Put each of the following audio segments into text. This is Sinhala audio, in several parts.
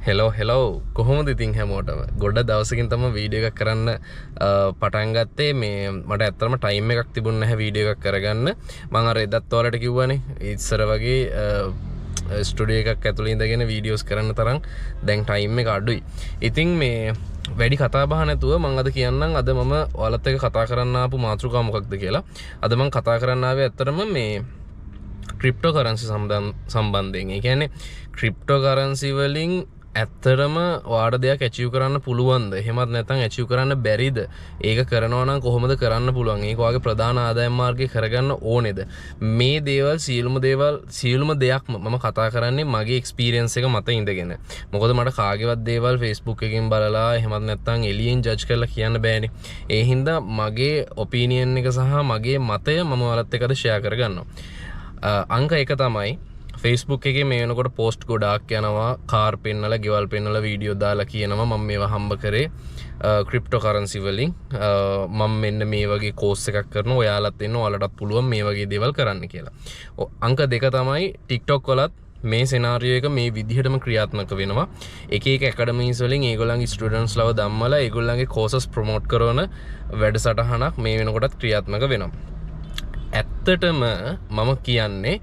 හෙලෝ කොහොමද ඉතින් හැමෝටම ගොඩ දවසකින් තමයි වීඩියෝ එකක් කරන්න පටන් ගත්තේ මේ මට ඇත්තටම ටයිම් එකක් තිබුණ නැහැ වීඩියෝ එකක් කරගන්න මම අර එදත් ඔයාලට කිව්වනේ ඉස්සර වගේ ස්ටුඩියෝ එකක් ඇතුළේ ඉඳගෙන වීඩියෝස් කරන්න තරම් දැන් ටයිම් එක අඩුයි. ඉතින් මේ වැඩි කතා බහ නැතුව මම අද කියන්නම් අද මම ඔයාලත් එක්ක කතා කරන්න ආපු මාතෘකාව මොකක්ද කියලා. අද මම කතා කරන්න ආවේ ඇත්තටම මේ ක්‍රිප්ටෝකරන්සි සම්බන්ධයෙන්. ඒ කියන්නේ ක්‍රිප්ටෝකරන්සි වලින් ඇත්තරම වාඩ දෙයක් ඇචිව් කරන්න පුළුවන්ද එහෙමත් නැත්නම් ඇචිව් කරන්න බැරිද ඒක කරනවා නම් කොහොමද කරන්න පුළුවන් ඒක වගේ ප්‍රධාන ආදායම් මාර්ගය කරගන්න ඕනේද මේ දේවල් සියලුම දෙයක්ම මම කතා කරන්නේ මගේ එක්ස්පීරියන්ස් එක මත ඉඳගෙන මොකද මට කාගේවත් දේවල් Facebook එකකින් බලලා එහෙමත් නැත්නම් එළියෙන් ජජ් කරලා කියන්න බෑනේ ඒ හින්දා මගේ ඔපිනියන් එක සහ මගේ මතය මම ඔයාලත් එක්ක ෂෙයා කරගන්නවා අංක 1 තමයි Facebook එකේ මේ වෙනකොට පෝස්ට් ගොඩාක් යනවා කාර් පෙන්නලා ගෙවල් පෙන්නලා වීඩියෝ දාලා කියනවා මම මේවා හම්බ කරේ ක්‍රිප්ටෝකරන්සි වලින් මම මෙන්න මේ වගේ කෝස් එකක් කරනවා ඔයාලත් එන්න ඔයාලටත් පුළුවන් මේ වගේ දේවල් කරන්න කියලා. අංක 2 තමයි TikTok වලත් මේ සිනාරියෝ එක මේ විදිහටම ක්‍රියාත්මක වෙනවා. එක ඇකඩමීස් වලින් ඒගොල්ලන්ගේ ස්ටුඩන්ට්ස් ලව ධම්මලා ඒගොල්ලන්ගේ කෝසස් ප්‍රොමෝට් කරන වැඩසටහනක් මේ වෙනකොටත් ක්‍රියාත්මක වෙනවා. ඇත්තටම මම කියන්නේ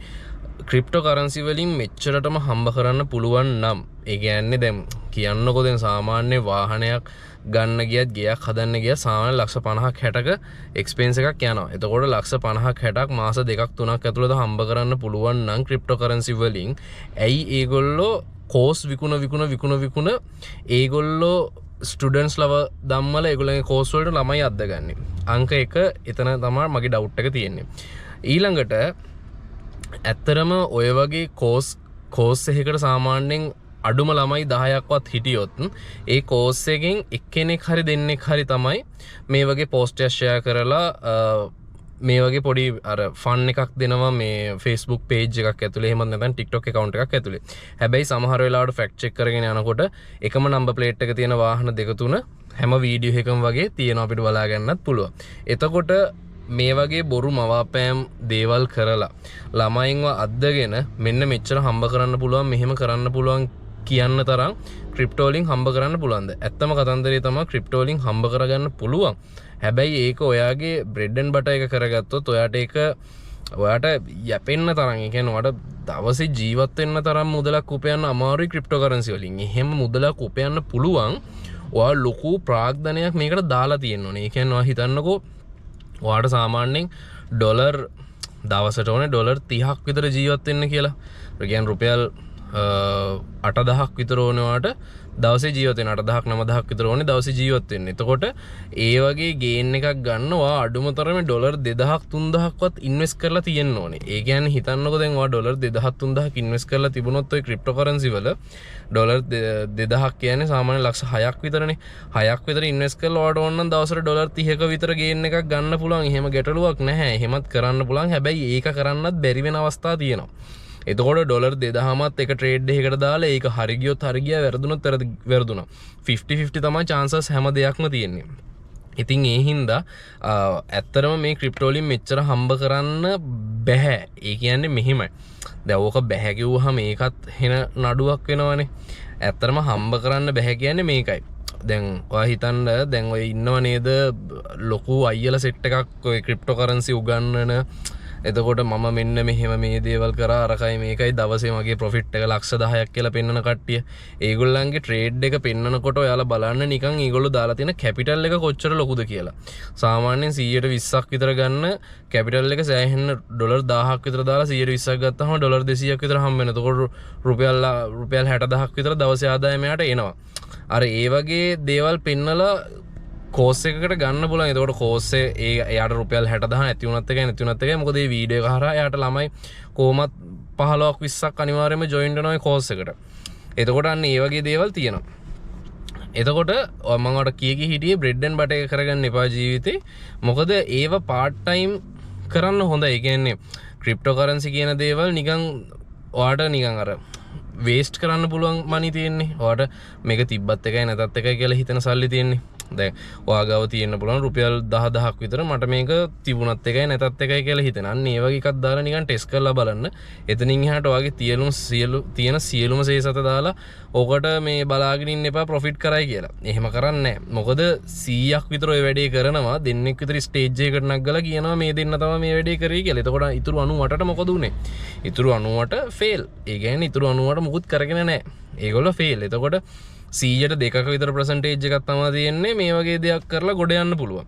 ක්‍රිප්ටෝකරන්සි වලින් මෙච්චරටම හම්බ කරන්න පුළුවන් නම් ඒ කියන්නේ දැන් කියන්නකෝ දැන් සාමාන්‍ය වාහනයක් ගන්න ගියත් ගයක් හදන්න ගියත් සාමාන්‍ය ලක්ෂ 50ක් 60ක එක්ස්පෙන්ස් එකක් යනවා. එතකොට ලක්ෂ 50ක් 60ක් මාස 2ක් 3ක් ඇතුළත හම්බ කරන්න පුළුවන් නම් ක්‍රිප්ටෝකරන්සි වලින් ඇයි ඒගොල්ලෝ කෝස් විකුණ ඒගොල්ලෝ ස්ටුඩන්ට්ස් ලව ධම්මලා ඒගොල්ලන්ගේ කෝස් වලට ළමයි අද්දගන්නේ. අංක 1 එතන තමයි මගේ ඩවුට් එක තියෙන්නේ. ඊළඟට ඇත්තරම ඔය වගේ කෝස් එකකට සාමාන්‍යයෙන් අඩුම ළමයි 10ක්වත් හිටියොත් ඒ කෝස් එකෙන් එක්කෙනෙක් හරි දෙන්නෙක් හරි තමයි මේ වගේ පෝස්ට් එක ෂෙයා කරලා මේ වගේ පොඩි අර ෆන් එකක් දෙනවා මේ Facebook page එකක් ඇතුලේ එහෙම නැත්නම් TikTok account එකක් ඇතුලේ. හැබැයි සමහර වෙලාවට ෆැක්ට් චෙක් කරගෙන යනකොට එකම නම්බර් ප්ලේට් එක තියෙන වාහන දෙක තුන හැම වීඩියෝ එකම වගේ තියෙනවා අපිට බලා ගන්නත් පුළුවන්. එතකොට මේ වගේ බොරු මවාපෑම් දේවල් කරලා ළමයින්ව අද්දගෙන මෙන්න මෙච්චර හම්බ කරන්න පුළුවන් මෙහෙම කරන්න පුළුවන් කියන්න තරම් ක්‍රිප්ටෝ වලින් හම්බ කරන්න පුළුවන්ද? ඇත්තම කතන්දරේ තමයි ක්‍රිප්ටෝ වලින් හම්බ කරගන්න පුළුවන්. හැබැයි ඒක ඔයාගේ බ්‍රෙඩ් ඇන්ඩ් බටර් එක කරගත්තොත් ඔයාට යැපෙන්න තරම් ඒ කියන්නේ ඔයාට දවසේ ජීවත් වෙන්න තරම් මුදලක් උපයන්න අමාරුයි ක්‍රිප්ටෝකරන්සි වලින්. එහෙම මුදලක් උපයන්න පුළුවන් ඔයා ලොකු ප්‍රාග්ධනයක් මේකට දාලා තියෙන්න ඕනේ. ඒ කියන්නේ ඔයා හිතන්නකෝ ඔයාට සාමාන්‍යයෙන් ඩොලර් දවසට ඕනේ ඩොලර් 30ක් විතර ජීවත් වෙන්න කියලා. ඒ කියන්නේ රුපියල් 8000ක් විතර ඕනේ ඔයාට දවසේ ජීවත් වෙන්න 8000ක් 9000ක් විතර ඕනේ දවසේ ජීවත් වෙන්න. එතකොට ඒ වගේ ගේන් එකක් ගන්න ඔයා අඩුම තරමේ ඩොලර් 2000ක් 3000ක්වත් ඉන්වෙස්ට් කරලා තියෙන්න ඕනේ. ඒ කියන්නේ හිතන්නකෝ දැන් ඔයා ඩොලර් 2000ක් 3000ක් ඉන්වෙස්ට් කරලා තිබුණොත් ඔය ක්‍රිප්ටෝකරන්සි වල ඩොලර් 2000ක් කියන්නේ සාමාන්‍ය ලක්ෂ 6ක් විතරනේ. 6ක් විතර ඉන්වෙස්ට් කරලා ඔයාට ඕන නම් දවසට ඩොලර් 30ක විතර ගේන් එකක් ගන්න පුළුවන්. එහෙම ගැටලුවක් නැහැ. එහෙමත් කරන්න පුළුවන්. හැබැයි ඒක කරන්නත් බැරි වෙන අවස්ථා තියෙනවා. එතකොට ඩොලර් 2000මත් එක ට්‍රේඩ් එකකට දාලා ඒක හරි ගියොත් හරි ගියා වැරදුනොත් වැරදුනා 50-50 තමයි chances හැම දෙයක්ම තියෙන්නේ. ඉතින් ඒ හින්දා ඇත්තරම මේ ක්‍රිප්ටෝ වලින් මෙච්චර හම්බ කරන්න බෑ. ඒ කියන්නේ මෙහිමයි. දැන් ඕක බෑ කිව්වහම ඒකත් වෙන නඩුවක් වෙනවනේ. ඇත්තරම හම්බ කරන්න බෑ කියන්නේ මේකයි. දැන් ඔයා හිතන්න දැන් ඔය ඉන්නව නේද ලොකු අයියලා සෙට් එකක් ඔය ක්‍රිප්ටෝකරන්සි උගන්වන එතකොට මම මෙන්න මෙහෙම මේ දේවල් කරා අරකයි මේකයි දවසේ මගේ ප්‍රොෆිට් එක ලක්ෂ 10ක් කියලා පෙන්නන කට්ටිය. ඒගොල්ලන්ගේ ට්‍රේඩ් එක පෙන්නනකොට ඔයාලා බලන්න නිකන් ඒගොල්ලෝ දාලා තියෙන කැපිටල් එක කොච්චර ලොකුද කියලා. සාමාන්‍යයෙන් 120ක් විතර ගන්න කැපිටල් එක සෑහෙන ඩොලර් 1000ක් විතර දාලා 120ක් ගත්තාම ඩොලර් 200ක් විතර හම්බ වෙනවා. එතකොට රුපියල් 60000ක් විතර දවසේ ආදායම යට එනවා. අර ඒ වගේ දේවල් පෙන්නලා කෝස් එකකට ගන්න පුළුවන්. එතකොට කෝස් එක එයාට රුපියල් 60000 ඇති වුණත් එකයි නැති වුණත් එකයි. මොකද මේ වීඩියෝ එක හරහා එයාට ළමයි කොහොමත් 15ක් 20ක් අනිවාර්යයෙන්ම ජොයින් වෙනවා මේ කෝස් එකට. එතකොට අන්න ඒ වගේ දේවල් තියෙනවා. එතකොට මම ඔයාලට කීකී හිටියේ බ්‍රෙඩ් ඇන්ඩ් බටර් එක කරගන්න එපා ජීවිතේ. මොකද ඒව පාර්ට් ටයිම් කරන්න හොඳයි. ඒ කියන්නේ ක්‍රිප්ටෝකරන්සි කියන දේවල් නිකන් ඔයාට නිකන් අර වේස්ට් කරන්න පුළුවන් මනි තියෙන්නේ. ඔයාට මේක තිබ්බත් එකයි නැතත් එකයි කියලා හිතන සල්ලි තියෙන්නේ. දැන් ඔයාගාව තියෙන්න පුළුවන් රුපියල් 10000ක් විතර මට මේක තිබුණත් එකයි නැතත් එකයි කියලා හිතෙන. අන්න ඒ වගේ එකක් දාලා නිකන් ටෙස්ට් කරලා බලන්න. එතනින් එහාට ඔයාගේ තියෙන සියලුම සේසත දාලා ඕකට මේ බලාගෙන ඉන්න එපා ප්‍රොෆිට් කරයි කියලා. එහෙම කරන්නේ නැහැ. මොකද 100ක් විතර ඔය වැඩේ කරනවා දෙන්නෙක් විතර ස්ටේජ් එකකට නගලා කියනවා මේ දෙන්න තමයි මේ වැඩේ කරේ කියලා. එතකොට ඉතුරු 98ට මොකද උනේ? ඉතුරු 98 ෆේල්. ඒ කියන්නේ ඉතුරු 98 මුකුත් කරගෙන නැහැ. ඒගොල්ලෝ ෆේල්. එතකොට 100ට දෙකක විතර ප්‍රසන්ටේජ් එකක් තමයි තියෙන්නේ මේ වගේ දෙයක් කරලා ගොඩ යන්න පුළුවන්.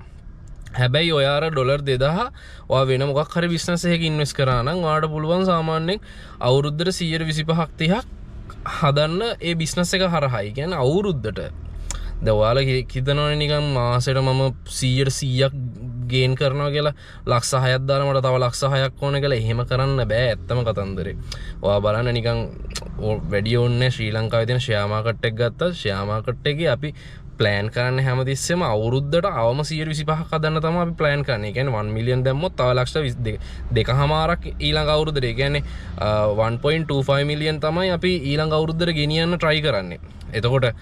හැබැයි ඔයා අර ඩොලර් 2000 ඔයා වෙන මොකක් හරි බිස්නස් එකක ඉන්වෙස්ට් කරා නම් ඔයාට පුළුවන් සාමාන්‍යයෙන් අවුරුද්දට 125ක් 30ක් හදන්න ඒ බිස්නස් එක හරහා. ඒ කියන්නේ අවුරුද්දට දැන් ඔයාලා හිතනවනේ නිකන් මාසෙට මම 100ක් ගේන් කරනවා කියලා ලක්ෂ 6ක් දාලා මට තව ලක්ෂ 6ක් ඕන කියලා. එහෙම කරන්න බෑ ඇත්තම කතන්දරේ. ඔයා බලන්න නිකන් වැඩි ඕනේ ශ්‍රී ලංකාවේ තියෙන ෂෙයා මාකට් එක ගත්තා. ෂෙයා මාකට් එකේ අපි ප්ලෑන් කරන්න හැමතිස්සෙම අවුරුද්දට අවම 125ක් හදන්න තමයි අපි ප්ලෑන් කරන්නේ. ඒ කියන්නේ 1 මිලියන් දැම්මොත් තව ලක්ෂ 2.5ක් ඊළඟ අවුරුද්දට. ඒ කියන්නේ 1.25 මිලියන් තමයි අපි ඊළඟ අවුරුද්දට ගෙනියන්න try කරන්නේ. එතකොට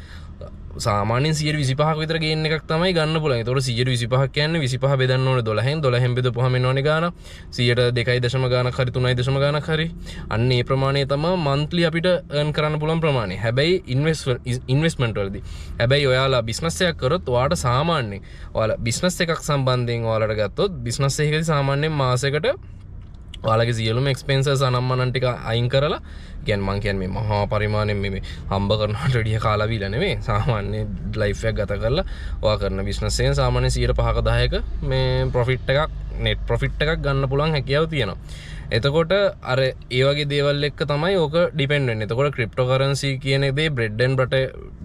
සාමාන්‍යයෙන් 125ක් විතර ගේන්න එකක් තමයි ගන්න පුළුවන්. ඒතකොට 125ක් කියන්නේ 25 බෙදන්න ඕනේ 12න්. 12න් බෙදපුවාම එනවනේ ගාන 100ට 2 ගානක් හරි 3 දශම ගානක් හරි. අන්න ඒ ප්‍රමාණය තමයි මන්ත්ලි අපිට earn කරන්න පුළුවන් ප්‍රමාණය. හැබැයි ඉන්වෙස්ට්මන්ට් වලදී. හැබැයි ඔයාලා බිස්නස් එකක් කරොත් ඔයාට සාමාන්‍යයෙන් ඔයාලා බිස්නස් එකක් සම්බන්ධයෙන් ඔයාලට ගත්තොත් බිස්නස් එකකදී සාමාන්‍යයෙන් මාසයකට ඔයාලගේ සියලුම එක්ස්පෙන්සස් අනම්මනන් ටික අයින් කරලා කියන්නේ මං කියන්නේ මේ මහා පරිමාණයෙන් මේ හම්බ කරනවට වැඩිය කාලා බීලා නෙමෙයි සාමාන්‍ය ලයිෆ් එකක් ගත කරලා ඔයා කරන බිස්නස් එකෙන් සාමාන්‍ය 105ක 10ක මේ ප්‍රොෆිට් එකක් නෙට් ප්‍රොෆිට් එකක් ගන්න පුළුවන් හැකියාව තියෙනවා. එතකොට අර ඒ වගේ දේවල් එක්ක තමයි ඕක ඩිපෙන්ඩ් වෙන්නේ. එතකොට ක්‍රිප්ටෝකරන්සි කියන දේ බ්‍රෙඩ් ඇන්ඩ්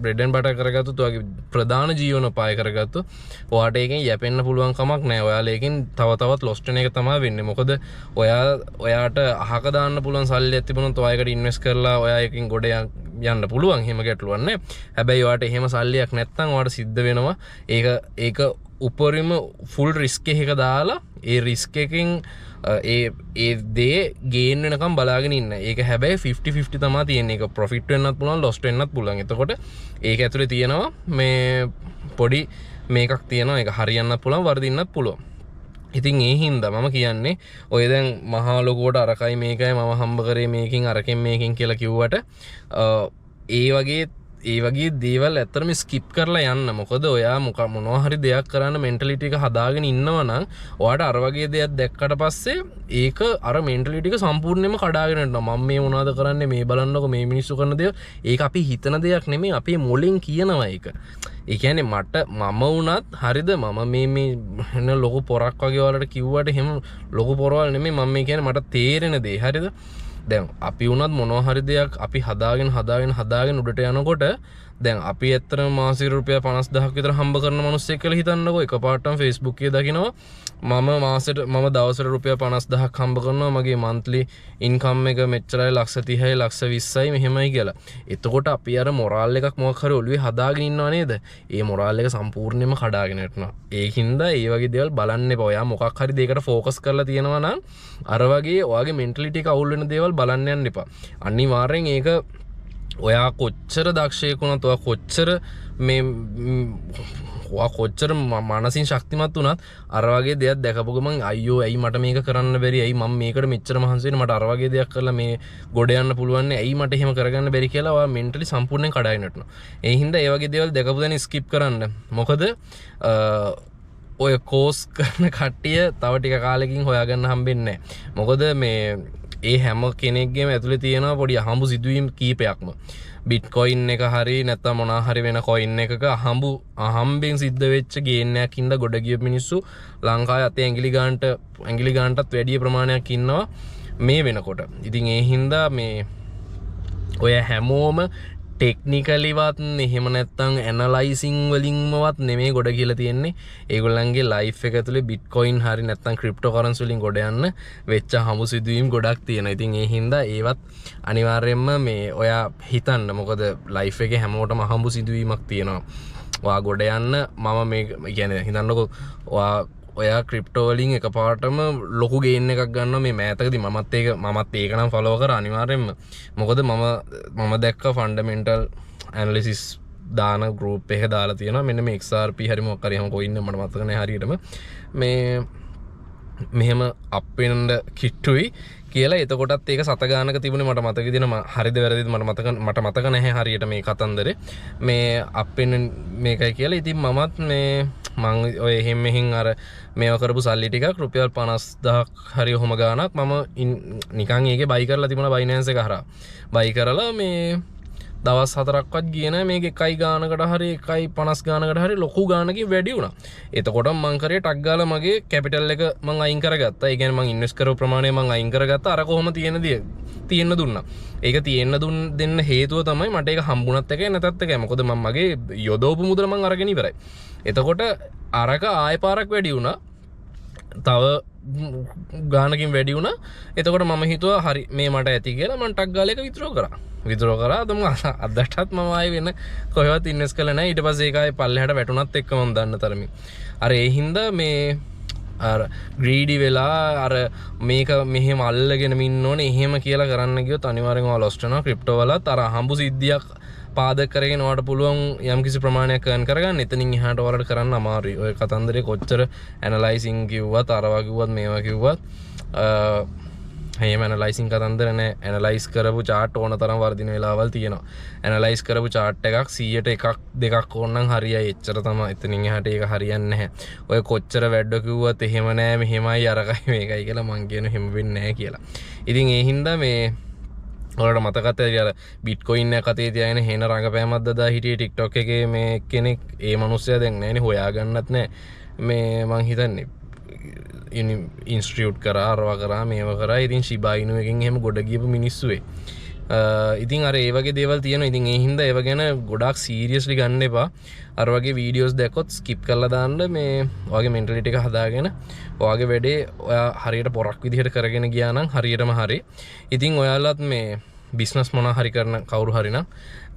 බටර් කරගත්තොත් ඔයාගේ ප්‍රධාන ජීවනෝපාය කරගත්තොත් ඔයාට ඒකෙන් යැපෙන්න පුළුවන් කමක් නැහැ. ඔයාලා ඒකෙන් තව තවත් ලොස්ට් වෙන එක තමයි වෙන්නේ. මොකද ඔයාට අහක දාන්න පුළුවන් සල්ලියක් තිබුණොත් ඔයායකට ඉන්වෙස්ට් කරලා ඔයා එකෙන් ගොඩ යන්න පුළුවන්. එහෙම ගැටලුවක් නැහැ. හැබැයි ඔයාට එහෙම සල්ලියක් නැත්නම් ඔයාට සිද්ධ වෙනවා ඒක උපරිම ෆුල් රිස්ක් එකක දාලා ඒ රිස්ක් එකෙන් ඒ දේ ගේන් වෙනකම් බලාගෙන ඉන්න. ඒක හැබැයි 50-50 තමයි තියෙන්නේ. ඒක ප්‍රොෆිට් වෙන්නත් පුළුවන් ලොස් වෙන්නත් පුළුවන්. එතකොට ඒක ඇතුලේ තියෙනවා මේ පොඩි මේකක් තියෙනවා. ඒක හරියන්නත් පුළුවන් වර්ධින්නත් පුළුවන්. ඉතින් ඒ හින්දා මම කියන්නේ ඔය දැන් මහා ලොකුවට අරකයි මේකයි මම හම්බ කරේ මේකින් අරකින් මේකින් කියලා කිව්වට ඒ වගේ දේවල් ඇත්තටම ස්කිප් කරලා යන්න. මොකද ඔයා මොනවා හරි දෙයක් කරන්න මෙන්ටලිටි එක හදාගෙන ඉන්නවා නම් ඔයාට අර වගේ දෙයක් දැක්කට පස්සේ ඒක අර මෙන්ටලිටි එක සම්පූර්ණයෙන්ම කඩාගෙන යනවා. මම මේ මොනවද කරන්නේ මේ බලන්නකො මේ මිනිස්සු කරන දේ. ඒක අපි හිතන දෙයක් නෙමෙයි අපේ මොලෙන් කියනවා ඒක. ඒ කියන්නේ මම වුණත් හරිද මම මේ ලොකු පොරක් වගේ වලට කිව්වට එහෙම ලොකු පොරවල් නෙමෙයි මම මේ කියන්නේ මට තේරෙන දේ හරිද. දැන් අපි වුණත් මොනවා හරි දෙයක් අපි හදාගෙන උඩට යනකොට දැන් අපි ඇත්තටම මාසික රුපියල් 50000ක් විතර හම්බ කරන මිනිස්සෙක් කියලා හිතන්නකෝ. එකපාරටම Facebook එකේ දකිනවා මම දවසට රුපියල් 50000ක් හම්බ කරනවා මගේ monthly income එක මෙච්චරයි ලක්ෂ 30යි ලක්ෂ 20යි මෙහෙමයි කියලා. එතකොට අපි අර මොරාල් එකක් මොකක් හරි ඔළුවේ හදාගෙන ඉන්නව නේද? ඒ මොරාල් එක සම්පූර්ණයෙන්ම කඩාගෙන යනවා. ඒකින්ද ඒ වගේ දේවල් බලන්න එපා. ඔයා මොකක් හරි දෙයකට ફોකස් කරලා තියෙනවා නම් අර වගේ ඔයාගේ මෙන්ටලිටි එක අවුල් වෙන දේවල් බලන්න යන්න එපා. අනිවාර්යෙන් ඒක ඔයා කොච්චර දක්ෂයෙක් වුණත් ඔයා කොච්චර මානසික ශක්තිමත් වුණත් අර වගේ දෙයක් දැකපු ගමන් අයියෝ ඇයි මට මේක කරන්න බැරි ඇයි මම මේකට මෙච්චර මහන්සි වෙන්නේ මට අර වගේ දෙයක් කරලා මේ ගොඩ යන්න පුළුවන් නේ ඇයි මට එහෙම කරගන්න බැරි කියලා ඔයා මෙන්ටලි සම්පූර්ණයෙන් කඩාගෙන යනවා. ඒ හින්දා ඒ වගේ දේවල් දැකපු දැන ස්කිප් කරන්න. මොකද ඔය කෝස් කරන කට්ටිය තව ටික කාලෙකින් හොයාගන්න හම්බෙන්නේ නැහැ. මොකද මේ ඒ හැම කෙනෙක්ගේම ඇතුලේ තියෙනවා පොඩි අහඹු සිදුවීම් කීපයක්ම. බිට්කොයින් එක හරි නැත්නම් මොනවා හරි වෙන කොයින් එකක අහම්බෙන් සිද්ධ වෙච්ච ගේන් එකක් ඉඳ ගොඩ ගිය මිනිස්සු ලංකාවේ අතේ ඇඟිලි ගානටත් වැඩි ප්‍රමාණයක් ඉන්නවා මේ වෙනකොට. ඉතින් ඒ හින්දා මේ ඔය හැමෝම ටෙක්නිකලිවත් එහෙම නැත්නම් ඇනලයිසිං වලින්මවත් නෙමෙයි ගොඩ කියලා තියෙන්නේ. ඒගොල්ලන්ගේ ලයිෆ් එක ඇතුලේ බිට්කොයින් හරි නැත්නම් ක්‍රිප්ටෝකරන්සි වලින් ගොඩ යන්න වෙච්ච හමු සිදුවීම් ගොඩක් තියෙනවා. ඉතින් ඒ හින්දා ඒවත් අනිවාර්යයෙන්ම මේ ඔයා හිතන්න. මොකද ලයිෆ් එකේ හැමෝටම හම්බු සිදුවීමක් තියෙනවා. ඔයා ගොඩ යන්න මම මේ කියන්නේ හිතන්නකෝ ඔයා ක්‍රිප්ටෝ වලින් එකපාරටම ලොකු ගේන් එකක් ගන්නවා මේ මෑතකදී මමත් ඒක නම් ෆලෝ කරා අනිවාර්යයෙන්ම. මොකද මම දැක්ක ෆන්ඩමෙන්ටල් ඇනලිසිස් දාන ගෲප් එක දාලා තියෙනවා මෙන්න මේ XRP හරි මොකක් හරි හැම කොයින් මට මතක නැහැ හරියටම මේ මෙහෙම අප් වෙන්න කිට්ටුයි කියලා එතකොටත් ඒක සත ගානක තිබුණේ මට මතක විදින හරිද වැරදිද මට මතක නැහැ හරියට මේ කතන්දරේ මේ අප් වෙන්න මේකයි කියලා ඉතින් මමත් මේ මං ඔය එහෙම මෙහින් අර මේව කරපු සල්ලි ටිකක් රුපියල් 50000ක් හරි ඔහොම ගාණක් මම නිකන් ඒකේ බයි කරලා තිබුණා Binance එක හරහා බයි කරලා මේ දවස් 4ක්වත් ගියේ නැහැ මේක 1 ගානකට හරි 1.50 ගානකට හරි ලොකු ගානකින් වැඩි වුණා. එතකොට මං කරේ ටක් ගාලා මගේ කැපිටල් එක මං අයින් කරගත්තා. ඒ කියන්නේ මං ඉන්වෙස්ට් කරපු ප්‍රමාණය මං අයින් කරගත්තා. අර කොහොම තියෙන්න දුන්නා. ඒක තියෙන්න දෙන්න හේතුව තමයි මට ඒක හම්බුණත් එකයි නැතත් එකයි. මොකද මම මගේ යොදවපු මුදල මං අරගෙන ඉවරයි. එතකොට අරක ආයෙ පාරක් වැඩි වුණා. තව ගානකින් වැඩි වුණා. එතකොට මම හිතුවා හරි මේ මට ඇති කියලා මං ටක් ගාලා එක විතරෝ කරා තම අදටත් මම ආයෙ වෙන කොහෙවත් ඉන්වෙස්ට් කළා නැහැ. ඊට පස්සේ ඒක ආයෙ පල්ලෙහාට වැටුණත් එක්ක මම දන්න තරමින් අර ඒ හින්දා මේ අර ග්‍රීඩි වෙලා අර මේක මෙහෙම අල්ලගෙන ඉන්න ඕනේ එහෙම කියලා කරන්න ගියොත් අනිවාර්යෙන්ම ඔයා ලොස්ට් වෙනවා. ක්‍රිප්ටෝ වලත් අර හම්බු සිද්ධියක් පාදක කරගෙන ඔයාලට පුළුවන් යම්කිසි ප්‍රමාණයක් earn කරගන්න. එතනින් එහාට ඔයාලට කරන්න අමාරුයි. ඔය කතන්දරේ කොච්චර ඇනලයිසින් කිව්වත් අරවා කිව්වත් මේවා කිව්වත් එහෙම ඇනලයිසින් කතන්දර නෑ. ඇනලයිස් කරපු chart ඕන තරම් වර්ධින වෙලාවල් තියෙනවා. ඇනලයිස් කරපු chart එකක් 100ට එකක් දෙකක් ඕනනම් හරියයි. එච්චර තමයි. එතනින් එහාට ඒක හරියන්නේ නැහැ. ඔය කොච්චර වැඩ කිව්වත් එහෙම නෑ මෙහෙමයි අරකයි මේකයි කියලා මං කියන හැම වෙන්නේ නැහැ කියලා. ඉතින් ඒ හින්දා මේ ඔයාලට මතකත් ඇති අර බිට්කොයින් එක අතේ තියාගෙන හේන රංගපෑමක් දදා හිටියේ TikTok එකේ මේ කෙනෙක් ඒ මිනිස්සයා දැන් නැහැනේ හොයාගන්නත් නැහැ. මේ මං හිතන්නේ ඉන්ස්ටිටියුට් කරා අරවා කරා මේව කරා ඉතින් Shiba Inu එකෙන් එහෙම ගොඩ ගියපු මිනිස්සු ඉතින් අර ඒ වගේ දේවල් තියෙනවා. ඉතින් ඒ හින්දා ඒව ගැන ගොඩාක් සීරියස්ලි ගන්න එපා. අර වගේ වීඩියෝස් දැක්කොත් ස්කිප් කරලා දාන්න. මේ ඔයාගේ මෙන්ටැලිටි එක හදාගෙන ඔයාගේ වැඩේ ඔයා හරියට පොරක් විදිහට කරගෙන ගියා නම් හරියටම හරි. ඉතින් ඔයාලත් මේ බිස්නස් මොනවා හරි කරන කවුරු හරි නම්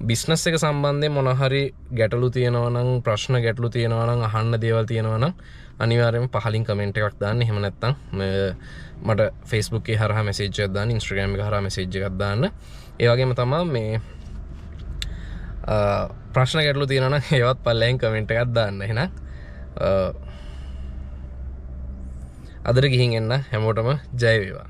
බිස්නස් එක සම්බන්ධයෙන් මොනවා හරි ගැටලු තියෙනවා නම් ප්‍රශ්න ගැටලු තියෙනවා නම් අහන්න දේවල් තියෙනවා නම් අනිවාර්යයෙන්ම පහලින් කමෙන්ට් එකක් දාන්න. එහෙම නැත්නම් මට Facebook එකේ හරහා මැසේජ් එකක් දාන්න, Instagram එක හරහා මැසේජ් එකක් දාන්න. ඒ වගේම තමයි මේ ප්‍රශ්න ගැටලු තියෙනවා නම් ඒවත් පල්ලෙන් කමෙන්ට් එකක් දාන්න. එහෙනම් අදට ගිහින් එන්න හැමෝටම ජය වේවා.